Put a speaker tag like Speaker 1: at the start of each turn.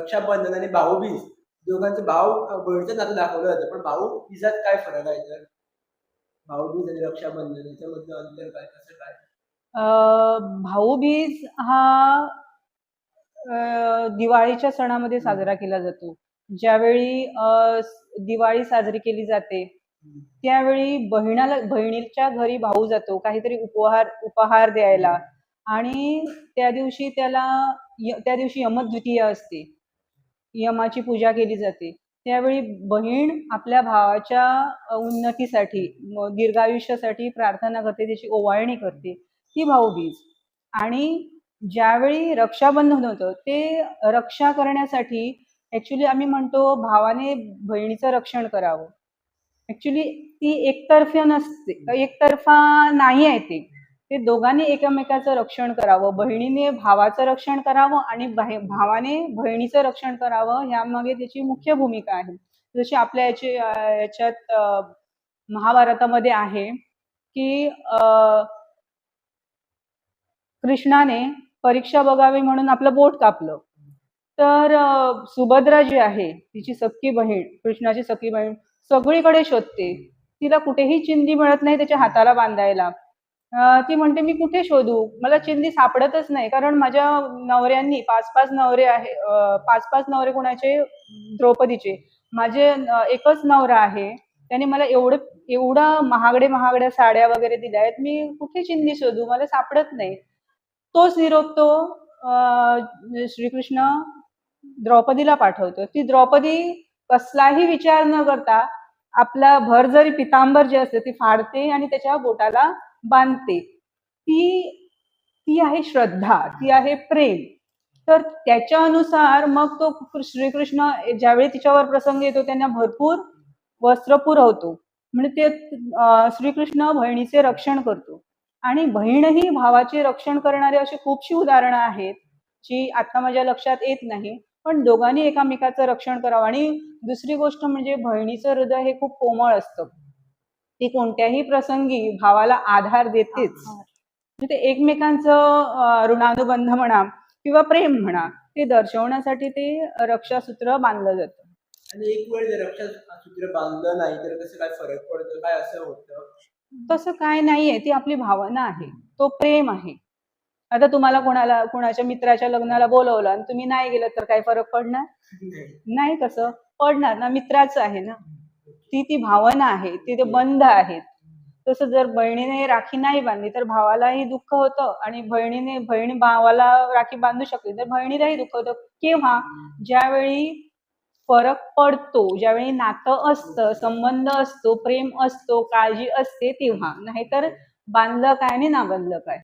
Speaker 1: रक्षाबंधन आणि भाऊबीज दोघांचं भाव बहिणीचं नातं दाखवलं जातं, पण भाऊबीजात काय फरक आहे तर? भाऊबीज आणि रक्षाबंधन याच्यामधलं अंतर काय, कसं काय?
Speaker 2: भाऊबीज हा दिवाळीच्या सणामध्ये साजरा केला जातो. ज्यावेळी दिवाळी साजरी केली जाते, त्यावेळी बहिणीच्या घरी भाऊ जातो काहीतरी उपहार द्यायला, आणि त्या दिवशी त्या दिवशी यमद्वितीया असते. यमाची पूजा केली जाते. त्यावेळी बहीण आपल्या भावाच्या उन्नतीसाठी, दीर्घायुष्यासाठी प्रार्थना करते, त्याची ओवाळणी करते, ती भाऊबीज. आणि ज्यावेळी रक्षाबंधन होतं, ते रक्षा करण्यासाठी ऍक्च्युली आम्ही म्हणतो भावाने बहिणीचं रक्षण करावं. ऍक्च्युली ती एकतर्फी नसते, एकतर्फा नाही आहे ते. ते दोघांनी एकमेकाचं रक्षण करावं. बहिणीने भावाचं रक्षण करावं आणि भावाने बहिणीचं रक्षण करावं, यामागे त्याची मुख्य भूमिका आहे. जशी आपल्या याच्यात महाभारतामध्ये आहे की कृष्णाने परीक्षा बघावी म्हणून आपलं बोट कापलं. तर सुभद्रा जी आहे, तिची सख्खी बहीण, कृष्णाची सख्खी बहीण, सगळीकडे शोधते. तिला कुठेही चिंधी मिळत नाही त्याच्या हाताला बांधायला. ती म्हणते मी कुठे शोधू, मला चिंधी सापडतच नाही, कारण माझ्या नवऱ्यांनी 5-5 नवरे आहे. 5-5 नवरे कोणाचे? द्रौपदीचे. माझे एकच नवरा आहे, त्याने मला एवढा महागड्या साड्या वगैरे दिल्या आहेत, मी कुठे चिंधी शोधू, मला सापडत नाही. तोच निरोप तो श्रीकृष्ण द्रौपदीला पाठवतो. ती द्रौपदी कसलाही विचार न करता आपला भरजरी पितांबर जे असते ती फाडते आणि त्याच्या बोटाला बांधते. ती आहे श्रद्धा, ती आहे प्रेम. तर त्याच्या अनुसार मग तो श्रीकृष्ण ज्यावेळी तिच्यावर प्रसंग येतो त्यांना भरपूर वस्त्र पुरवतो. म्हणजे ते श्रीकृष्ण बहिणीचे रक्षण करतो. आणि बहीणही भावाचे रक्षण करणारे अशी खूपशी उदाहरणं आहेत, जी आता माझ्या लक्षात येत नाही. पण दोघांनी एकामेकाचं रक्षण करावं. आणि दुसरी गोष्ट म्हणजे बहिणीचं हृदय हे खूप कोमळ असतं. ती कोणत्याही प्रसंगी भावाला आधार देतेच. म्हणजे ते एकमेकांचं ऋणानुबंध म्हणा किंवा प्रेम म्हणा, ते दर्शवण्यासाठी ते रक्षासूत्र बांधलं जातं.
Speaker 1: आणि एक वेळ जर रक्षासूत्र बांधलं नाही तर कसं काय फरक पडतो, काय असं होतं?
Speaker 2: तसं काय नाहीये, ती आपली भावना आहे, तो प्रेम आहे. आता तुम्हाला कोणाच्या मित्राच्या लग्नाला बोलवलं आणि तुम्ही नाही गेलं तर काय फरक पडणार? नाही. कसं पडणार ना, मित्राचं आहे ना. ती भावना आहे, ते बंध आहेत. तसं जर बहिणीने राखी नाही बांधली तर भावालाही दुःख होतं, आणि बहीण भावाला राखी बांधू शकते तर बहिणीलाही दुःख होतं. केव्हा? ज्यावेळी फरक पडतो, ज्यावेळी नातं असतं, संबंध असतो, प्रेम असतो, काळजी असते, तेव्हा. नाहीतर बांधलं काय आणि ना बांधलं काय.